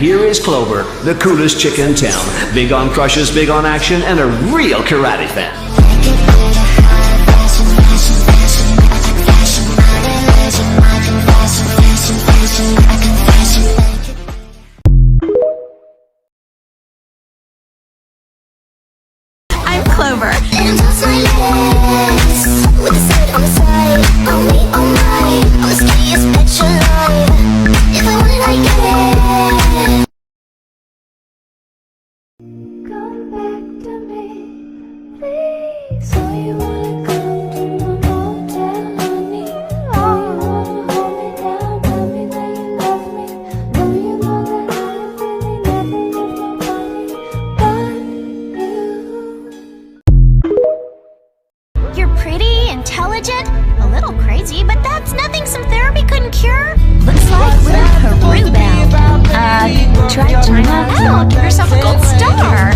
here is Clover, the coolest chick in town. Big on crushes, big on action, and a real karate fan. I'm Clover. And just my legs with the side on the side. On me, all night. All this chaos, bet your life. If I want it, I get it. Come back to me, please. So you wanna come to my motel, honey? Oh, you wanna hold me down, tell me that you love me. Do you know that I really never left nobody but you? You're pretty, intelligent, a little crazy, but that's nothing some therapy couldn't cure. Looks like we're Peru bound. Try China? Oh, give yourself a gold star.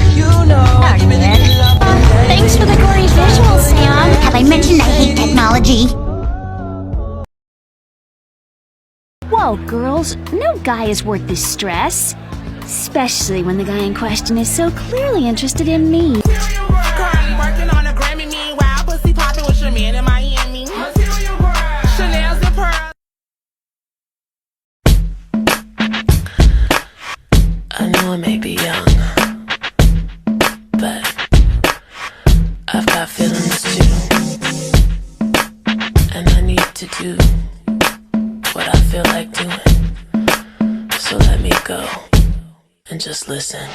Thanks for the gory visuals, Sam. Have I mentioned I hate technology? Whoa, girls, no guy is worth the stress. Especially when the guy in question is so clearly interested in me. Working on a Grammy, meanwhile, pussy popping with your man in Miami. Chanel's the pearl. I know I may be young, but I've got feelings too. And I need to do what I feel like doing. So let me go and just listen.